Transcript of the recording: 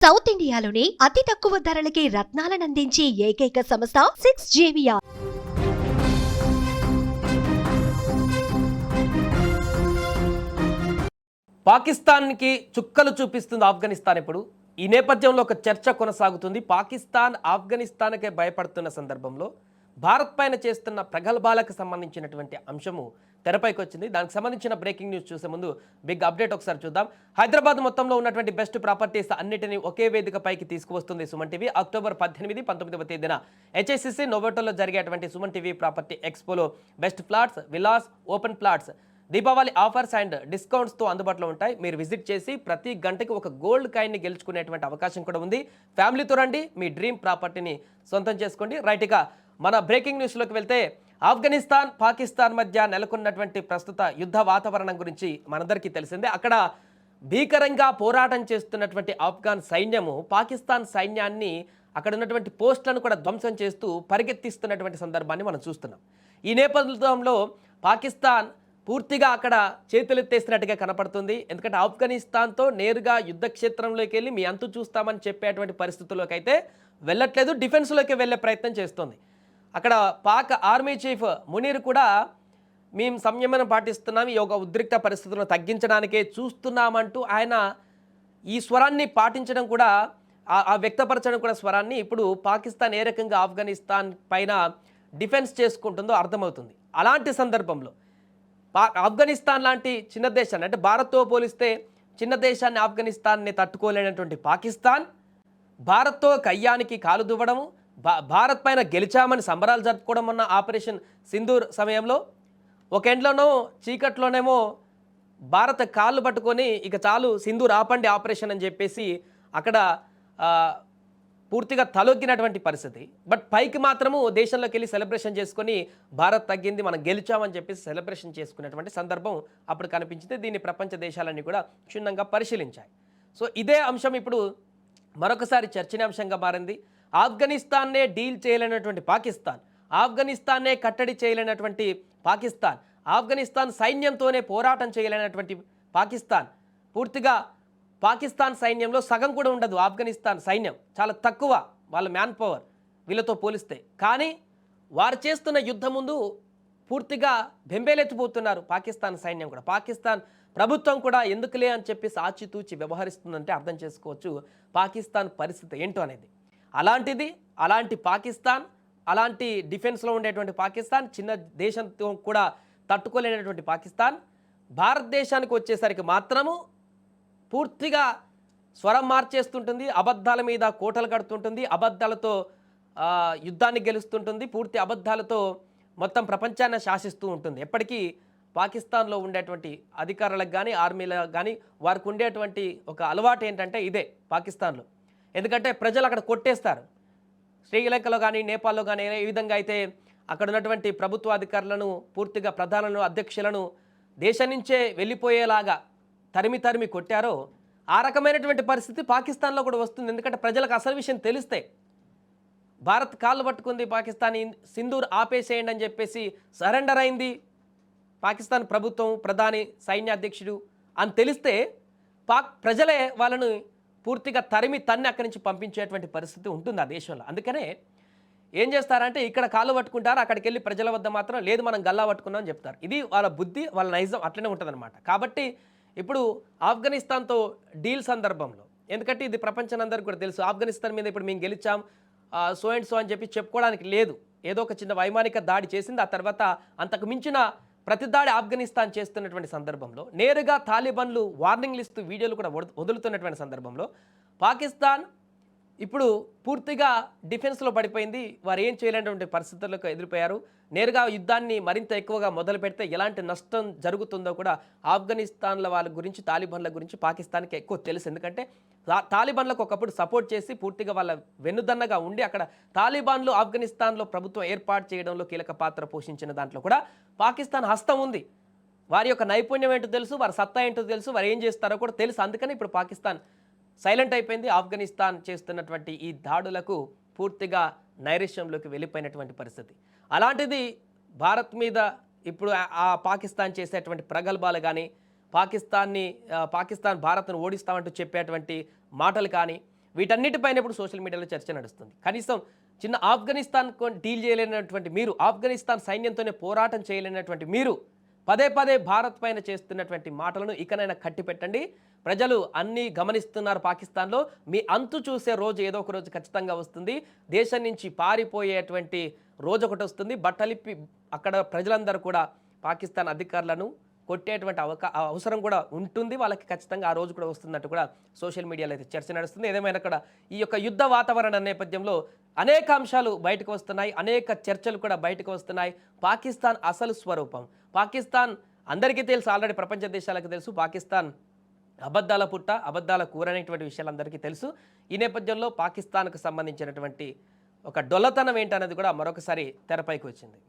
South ఇండియాలోని అతి తక్కువ ధరలకి రత్నాలనందించే ఏకైక సంస్థ 6JVR. పాకిస్తాన్కి చుక్కలు చూపిస్తుంది ఆఫ్ఘనిస్తాన్. ఇప్పుడు ఈ నేపథ్యంలో ఒక చర్చ కొనసాగుతుంది. పాకిస్తాన్ ఆఫ్ఘనిస్తాన్కే భయపడుతున్న సందర్భంలో భారత్ పైన చేస్తున్న ప్రగల్భాలకు సంబంధించినటువంటి అంశము తెరపైకి వచ్చింది. దానికి సంబంధించిన బ్రేకింగ్ న్యూస్ చూసే ముందు బిగ్ అప్డేట్ ఒకసారి చూద్దాం. హైదరాబాద్ మొత్తంలో ఉన్నటువంటి బెస్ట్ ప్రాపర్టీస్ అన్నిటినీ ఒకే వేదికపైకి తీసుకువస్తుంది సుమన్ టీవీ. అక్టోబర్ 18, 19వ తేదీన HSCC నోవోటోలో జరిగేటువంటి సుమన్ టీవీ ప్రాపర్టీ ఎక్స్పోలో best flats, villas, open plots Deepavali offers and డిస్కౌంట్స్తో అందుబాటులో ఉంటాయి. మీరు విజిట్ చేసి ప్రతి గంటకి ఒక గోల్డ్ కాయిన్ని గెలుచుకునేటువంటి అవకాశం కూడా ఉంది. ఫ్యామిలీతో రండి, మీ డ్రీమ్ ప్రాపర్టీని సొంతం చేసుకోండి. రైట్గా మన బ్రేకింగ్ న్యూస్లోకి వెళ్తే, ఆఫ్ఘనిస్తాన్ పాకిస్తాన్ మధ్య నెలకొన్నటువంటి ప్రస్తుత యుద్ధ వాతావరణం గురించి మనందరికీ తెలిసిందే. అక్కడ భీకరంగా పోరాటం చేస్తున్నటువంటి ఆఫ్ఘన్ సైన్యము పాకిస్తాన్ సైన్యాన్ని అక్కడ ఉన్నటువంటి పోస్టులను కూడా ధ్వంసం చేస్తూ పరిగెత్తిస్తున్నటువంటి సందర్భాన్ని మనం చూస్తున్నాం. ఈ నేపథ్యంలో పాకిస్తాన్ పూర్తిగా అక్కడ చేతులెత్తేసినట్టుగా కనపడుతుంది. ఎందుకంటే ఆఫ్ఘనిస్తాన్తో నేరుగా యుద్ధ క్షేత్రంలోకి వెళ్ళి మీ అంతు చూస్తామని చెప్పేటువంటి పరిస్థితుల్లోకి అయితే వెళ్ళట్లేదు, డిఫెన్స్లోకి వెళ్ళే ప్రయత్నం చేస్తుంది. అక్కడ పాక్ ఆర్మీ చీఫ్ మునీర్ కూడా మేము సంయమనం పాటిస్తున్నాం, ఈ యొక్క ఉద్రిక్త పరిస్థితులను తగ్గించడానికే చూస్తున్నామంటూ ఆయన ఈ స్వరాన్ని పాటించడం కూడా, ఆ వ్యక్తపరచడం కూడా స్వరాన్ని ఇప్పుడు పాకిస్తాన్ ఏ రకంగా ఆఫ్ఘనిస్తాన్ పైన డిఫెన్స్ చేసుకుంటుందో అర్థమవుతుంది. అలాంటి సందర్భంలో ఆఫ్ఘనిస్తాన్ లాంటి చిన్న దేశాన్ని, అంటే భారత్తో పోలిస్తే చిన్న దేశాన్ని ఆఫ్ఘనిస్తాన్ని తట్టుకోలేనటువంటి పాకిస్తాన్ భారత్తో కయ్యానికి కాలు దువ్వడము, భారత్ పైన గెలిచామని సంబరాలు జరుపుకోవడం అన్న ఆపరేషన్ సింధూర్ సమయంలో ఒక ఎండ్లోనో చీకట్లోనేమో భారత కాళ్ళు పట్టుకొని ఇక చాలు సింధూర్ ఆపండి ఆపరేషన్ అని చెప్పేసి అక్కడ పూర్తిగా తలొగ్గినటువంటి పరిస్థితి. బట్ పైకి మాత్రము దేశంలోకి వెళ్ళి సెలబ్రేషన్ చేసుకొని భారత్ తగ్గింది, మనం గెలిచామని చెప్పేసి సెలబ్రేషన్ చేసుకునేటువంటి సందర్భం అప్పుడు కనిపించింది. దీన్ని ప్రపంచ దేశాలన్నీ కూడా క్షుణ్ణంగా పరిశీలించాయి. సో ఇదే అంశం ఇప్పుడు మరొకసారి చర్చనీయాంశంగా మారింది. ఆఫ్ఘనిస్తాన్నే డీల్ చేయలేనటువంటి పాకిస్తాన్, ఆఫ్ఘనిస్తాన్నే కట్టడి చేయలేనటువంటి పాకిస్తాన్, ఆఫ్ఘనిస్తాన్ సైన్యంతోనే పోరాటం చేయలేనటువంటి పాకిస్తాన్, పూర్తిగా పాకిస్తాన్ సైన్యంలో సగం కూడా ఉండదు. ఆఫ్ఘనిస్తాన్ సైన్యం చాలా తక్కువ, వాళ్ళ మ్యాన్ పవర్ వీళ్ళతో పోలిస్తే. కానీ వారు చేస్తున్న యుద్ధం ముందు పూర్తిగా బెంబేలెత్తిపోతున్నారు పాకిస్తాన్ సైన్యం కూడా. పాకిస్తాన్ ప్రభుత్వం కూడా ఎందుకులే అని చెప్పేసి ఆచితూచి వ్యవహరిస్తుందంటే అర్థం చేసుకోవచ్చు పాకిస్తాన్ పరిస్థితి ఏంటో అనేది. అలాంటి పాకిస్తాన్, అలాంటి డిఫెన్స్లో ఉండేటువంటి పాకిస్తాన్, చిన్న దేశంతో కూడా తట్టుకోలేనటువంటి పాకిస్తాన్ భారతదేశానికి వచ్చేసరికి మాత్రము పూర్తిగా స్వరం మార్చేస్తుంటుంది, అబద్ధాల మీద కోటలు కడుతుంటుంది, అబద్ధాలతో యుద్ధాన్ని గెలుస్తుంటుంది, పూర్తి అబద్ధాలతో మొత్తం ప్రపంచాన్ని శాసిస్తూ ఉంటుంది. ఎప్పటికీ పాకిస్తాన్లో ఉండేటువంటి అధికారులకు కానీ ఆర్మీలకు కానీ వారికి ఉండేటువంటి ఒక అలవాటు ఏంటంటే ఇదే పాకిస్తాన్లో. ఎందుకంటే ప్రజలు అక్కడ కొట్టేస్తారు. శ్రీలంకలో కానీ నేపాల్లో కానీ ఏ విధంగా అయితే అక్కడ ఉన్నటువంటి ప్రభుత్వ అధికారులను, పూర్తిగా ప్రధానులను, అధ్యక్షులను దేశం నుంచే వెళ్ళిపోయేలాగా తరిమి కొట్టారో ఆ రకమైనటువంటి పరిస్థితి పాకిస్తాన్లో కూడా వస్తుంది. ఎందుకంటే ప్రజలకు అసలు విషయం తెలిస్తే భారత్ కాళ్ళు పట్టుకుంది, పాకిస్తాన్ సింధూర్ ఆపేసేయండి అని చెప్పేసి సరెండర్ అయింది పాకిస్తాన్ ప్రభుత్వం, ప్రధాని, సైన్యాధ్యక్షుడు అని తెలిస్తే ప్రజలే వాళ్ళను పూర్తిగా తన్ని అక్కడి నుంచి పంపించేటువంటి పరిస్థితి ఉంటుంది ఆ దేశంలో. అందుకనే ఏం చేస్తారంటే ఇక్కడ కాళ్ళు పట్టుకుంటారు, అక్కడికి వెళ్ళి ప్రజల వద్ద మాత్రం లేదు మనం గల్లా పట్టుకున్నాం అని చెప్తారు. ఇది వాళ్ళ బుద్ధి, వాళ్ళ నైజం అట్లనే ఉంటుందన్నమాట. కాబట్టి ఇప్పుడు ఆఫ్ఘనిస్తాన్తో డీల్ సందర్భంలో, ఎందుకంటే ఇది ప్రపంచానందరికీ కూడా తెలుసు, ఆఫ్ఘనిస్తాన్ మీద ఇప్పుడు మేము గెలిచాం సో అండ్ సో అని చెప్పి చెప్పుకోవడానికి లేదు. ఏదో ఒక చిన్న వైమానిక దాడి చేసింది, ఆ తర్వాత అంతకు మించిన ప్రతిదాడి ఆఫ్ఘనిస్తాన్ చేస్తున్నటువంటి సందర్భంలో నేరుగా తాలిబాన్లు వార్నింగ్లు ఇస్తూ వీడియోలు కూడా వదులుతున్నటువంటి సందర్భంలో పాకిస్తాన్ ఇప్పుడు పూర్తిగా డిఫెన్స్లో పడిపోయింది. వారు ఏం చేయలేనటువంటి పరిస్థితులకు ఎదురుపోయారు. నేరుగా యుద్ధాన్ని మరింత ఎక్కువగా మొదలు పెడితే ఎలాంటి నష్టం జరుగుతుందో కూడా ఆఫ్ఘనిస్తాన్ల వాళ్ళ గురించి, తాలిబాన్ల గురించి పాకిస్తాన్కి ఎక్కువ తెలుసు. ఎందుకంటే తాలిబాన్లకు ఒకప్పుడు సపోర్ట్ చేసి పూర్తిగా వాళ్ళ వెన్నుదన్నగా ఉండి అక్కడ తాలిబాన్లు ఆఫ్ఘనిస్తాన్లో ప్రభుత్వం ఏర్పాటు చేయడంలో కీలక పాత్ర పోషించిన దాంట్లో కూడా పాకిస్తాన్ హస్తం ఉంది. వారి యొక్క నైపుణ్యం ఏంటో తెలుసు, వారి సత్తా ఏంటో తెలుసు, వారు ఏం చేస్తారో కూడా తెలుసు. అందుకని ఇప్పుడు పాకిస్తాన్ సైలెంట్ అయిపోయింది. ఆఫ్ఘనిస్తాన్ చేస్తున్నటువంటి ఈ దాడులకు పూర్తిగా నైరుష్యంలోకి వెళ్ళిపోయినటువంటి పరిస్థితి. అలాంటిది భారత్ మీద ఇప్పుడు ఆ పాకిస్తాన్ చేసేటువంటి ప్రగల్భాలు కానీ, పాకిస్తాన్ భారత్ను ఓడిస్తామంటూ చెప్పేటువంటి మాటలు కానీ, వీటన్నిటిపైన ఇప్పుడు సోషల్ మీడియాలో చర్చ నడుస్తుంది. కనీసం చిన్న ఆఫ్ఘనిస్తాన్ డీల్ చేయలేనటువంటి మీరు, ఆఫ్ఘనిస్తాన్ సైన్యంతోనే పోరాటం చేయలేనటువంటి మీరు పదే పదే భారత్ పైన చేస్తున్నటువంటి మాటలను ఇకనైనా కట్టిపెట్టండి. ప్రజలు అన్నీ గమనిస్తున్నారు. పాకిస్తాన్లో మీ అంతు చూసే రోజు ఏదో ఒక రోజు ఖచ్చితంగా వస్తుంది. దేశం నుంచి పారిపోయేటువంటి రోజు ఒకటి వస్తుంది. బట్టలిప్పి అక్కడ ప్రజలందరూ కూడా పాకిస్తాన్ అధికారులను కొట్టేటువంటి అవసరం కూడా ఉంటుంది. వాళ్ళకి ఖచ్చితంగా ఆ రోజు కూడా వస్తున్నట్టు కూడా సోషల్ మీడియాలో అయితే చర్చ నడుస్తుంది. ఏదేమైనా కూడా ఈ యొక్క యుద్ధ వాతావరణ నేపథ్యంలో అనేక అంశాలు బయటకు వస్తున్నాయి, అనేక చర్చలు కూడా బయటకు వస్తున్నాయి. పాకిస్తాన్ అసలు స్వరూపం, పాకిస్తాన్ అందరికీ తెలుసు, ఆల్రెడీ ప్రపంచ దేశాలకు తెలుసు. పాకిస్తాన్ అబద్ధాల పుట్ట, అబద్ధాల కూర అనేటువంటి విషయాలు అందరికీ తెలుసు. ఈ నేపథ్యంలో పాకిస్తాన్కు సంబంధించినటువంటి ఒక డొల్లతనం ఏంటనేది కూడా మరొకసారి తెరపైకి వచ్చింది.